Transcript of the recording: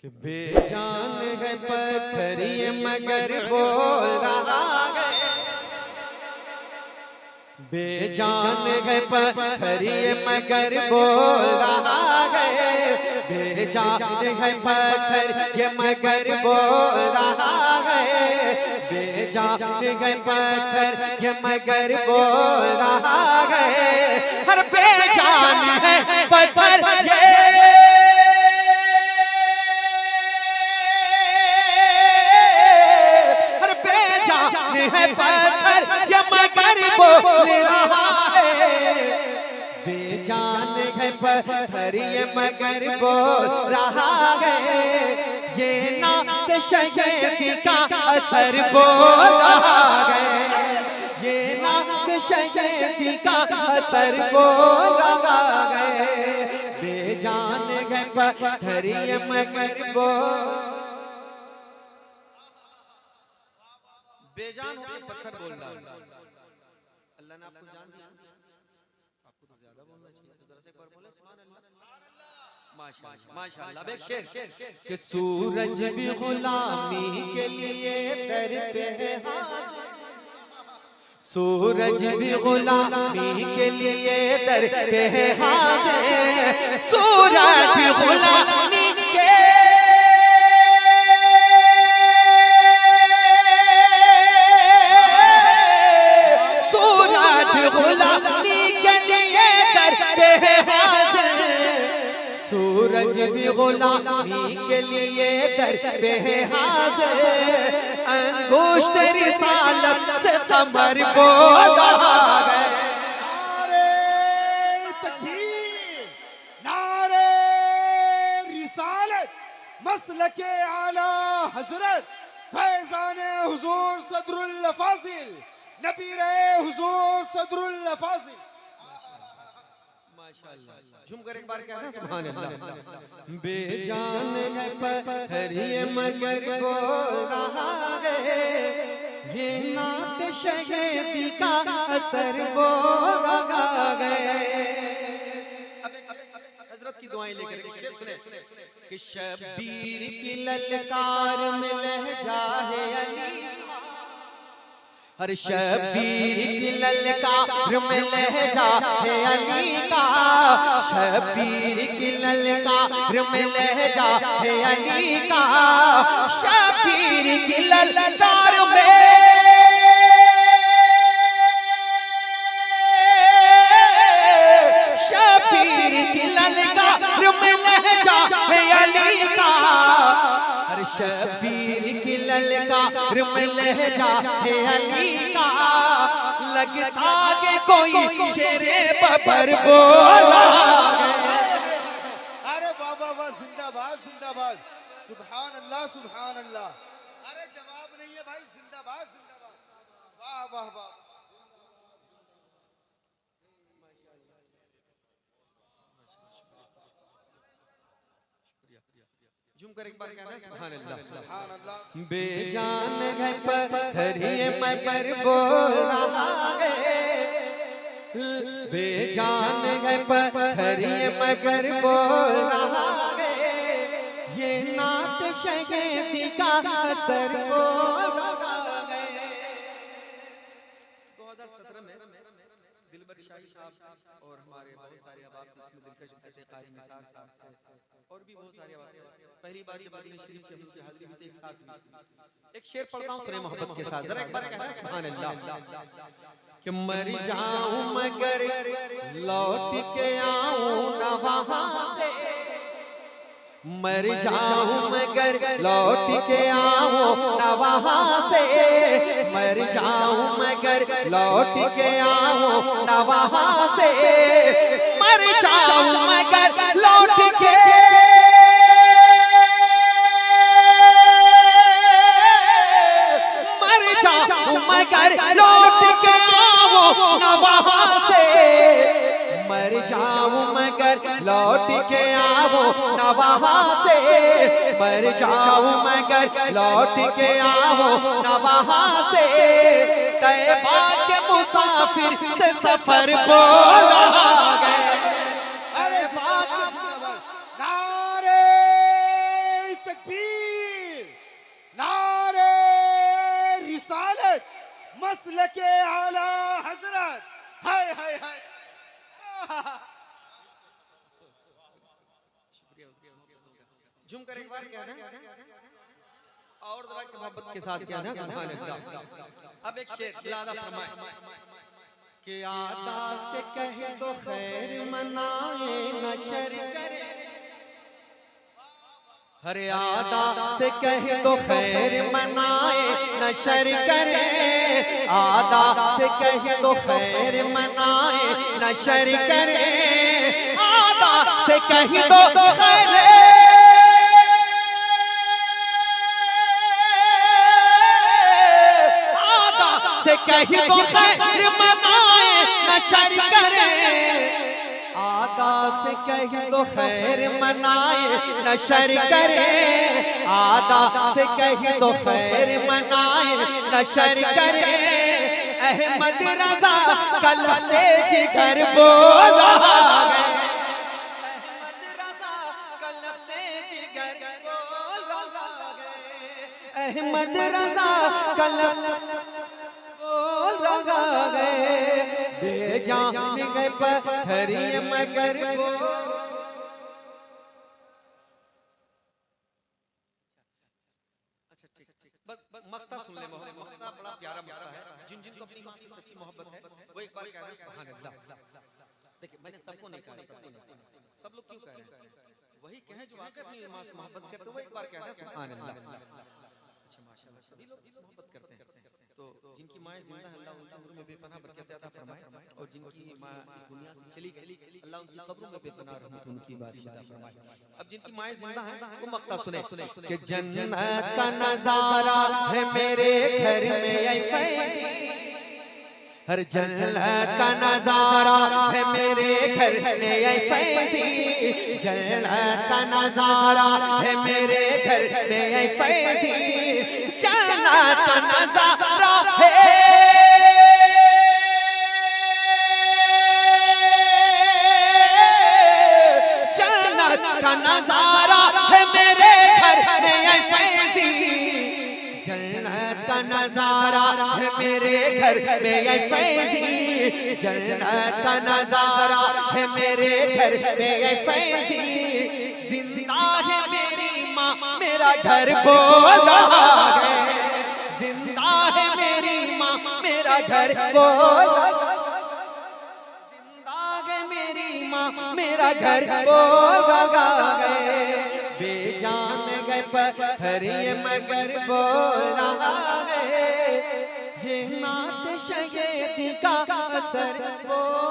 कि बेजान है पत्थर ये मगर बोल रहा है, बेजान है पत्थर ये मगर बोल रहा है, बेजान है पत्थर ये मगर बोल रहा है, बेजान है पत्थर ये मगर बोल रहा है, हर बेजान है पत्थर ये है पत्थर ये मगर बोल रहा है, बेजान है पत्थर ये मगर बोल रहा है, ये नात शैदी का असर बोल रहा है, ये नात शैदी का असर बोल रहा है, बेजान है पत्थर ये मगर बोल बेजान होकर पत्थर बोल रहा है। अल्लाह ने आपको जान दिया, आपको तो ज्यादा बोलना चाहिए, जरा से एक बार बोले सुभान अल्लाह। माशाअल्लाह माशाअल्लाह। अब एक शेर कि सूरज भी गुलामी के लिए दर पे है हाजिर, सूरज भी गुलामी के लिए दर पे है हाजिर, सूरज भी गुलामी के गुलामी के लिए दर पे है हाजिर, सूरज भी गुलामी के लिए दर पे है हाजिर, अंगूष्ठ रिसालत से खबर बोल रहा है, नारे तकबीर, नारे रिसालत, मसलके आला हजरत फैजान हुजूर सदरुल फाजिल नबीर हुजूर सदरुल फाजिल। माशाअल्लाह। झूमकर एक बार कहना सुभान अल्लाह। बेजान है पत्थर ये मगर बोल रहा है, ये नात शैदी का असर बोल रहा है। हजरत की दुआएं लेकर एक शेर सुने कि शब्बीर की ललकार में लहजा है अली, हर शब्बीर की ललकार में लहजा है अली का, शब्बीर की ललकार में लहजा है अली का, शब्बीर की ललकार में शब्बीर की ललकार में लहजा है अली का, हर शब्बीर की ललकार में लहजा है अली का, लगता के कोई शेरे बबर बोला है। अरे बाबा वाह, जिंदाबाद जिंदाबाद, सुभान अल्लाह सुभान अल्लाह। अरे जवाब नहीं है भाई, जिंदाबाद जिंदाबाद, वाह वाह वाह। झूमकर एक बार कहना है सुभान अल्लाह सुभान अल्लाह। बेजान है पत्थर ये मगर बोल रहा है, बेजान है पत्थर ये मगर बोल रहा है, ये नात शैदी का असर बोल रहा है। 2017 में दिलबर शाही साहब और हमारे बहुत सारे अहबाब जिसमें दिलकश कहते हैं कारी निसार साहब और भी बहुत सारे अहबाब पहली बार जब मदीना शरीफ में उनकी हाजिरी में एक साथ एक शेर पढ़ता हूं सुने मोहब्बत के साथ, जरा एक बार कहना सुभान अल्लाह। कि मर जाऊं मगर लौट के आऊं ना वहां से, मर जाऊं मगर लौट के आऊं ना वहां से, मर जाऊं मगर लौट के आऊं ना वहां से, मर जाऊं मगर लौट के मगर लौट के आओ ना वहां से, मर जाऊं मगर लौट के आओ ना वहां से, मर जाऊं मगर लौट के आओ ना वहां से, तैबा के मुसाफिर से सफर बोल रहा है। अरे नारे झूम कर एक बार कह दें और जरा की मोहब्बत के साथ कह दें सुभान अल्लाह। अब एक शेर लादा फरमाए कि आदा से कह दो खैर मनाए नशर करे, हर आदा से कह दो खैर मनाए नशर करे, आदा से कह दो खैर मनाए नशर करे, आदा से कह दो खैर से कह दो खैर मनाए नशर करे, आदा से कह दो खैर मनाए नशर करे, आदा से कह दो खैर मनाए नशर करे, अहमद रज़ा कल तेज कर बोला गए, अहमद रज़ा कल तेज कर बोला गए, अहमद रज़ा कल लगा गए, बेजान गए पत्थरिए मगर वो। अच्छा ठीक ठीक, बस मक्ता सुन ले। मक्ता बड़ा प्यारा मक्ता है, जिन जिनको अपनी माँ से सच्ची मोहब्बत है वो एक बार कह रहे हैं सुभान अल्लाह। देखिए मैंने सबको नहीं कहा, सब लोग क्यों कह रहे हैं, वही कहे जो आकर अपनी माँ से मोहब्बत करते वो एक बार कह रहे हैं सुभान अल्लाह। अच्छा माशाल्लाह सभी लोग मोहब्बत करते हैं, तो जिनकी माएँ जिंदा हैं अल्लाह उनकी उम्र में बेपनाह बरकत अता फरमाए, और जिनकी माँ इस दुनिया से चली गई अल्लाह उनकी कब्रों में बेपनाह रहमत उनकी बारिश अता फरमाए। अब जिनकी माएँ जिंदा हैं वो मक्ता सुने कि जन्नत का नजारा है मेरे घर में ऐ फैज़ी, हर जन्नत का नजारा है मेरे घर में ऐ फैज़ी, जन्नत का नजारा है मेरे घर में ऐ फैज़ी, जन्नत का नजारा है जन्नत का नजारा है मेरे घर में ऐ फैज़ी, जन्नत का नजारा है मेरे घर में ऐ फैज़ी, जन्नत का नजारा है मेरे घर में ऐ फैज़ी, जिंदा है मेरी माँ मेरा घर बोला गए, जिंदा है मेरी माँ मेरा घर बोला, जिंदा है मेरी माँ मेरा घर बोला गए, बेजान गए पत्थरिए मगर बोला गए, ये नात शहीदी का असर बोला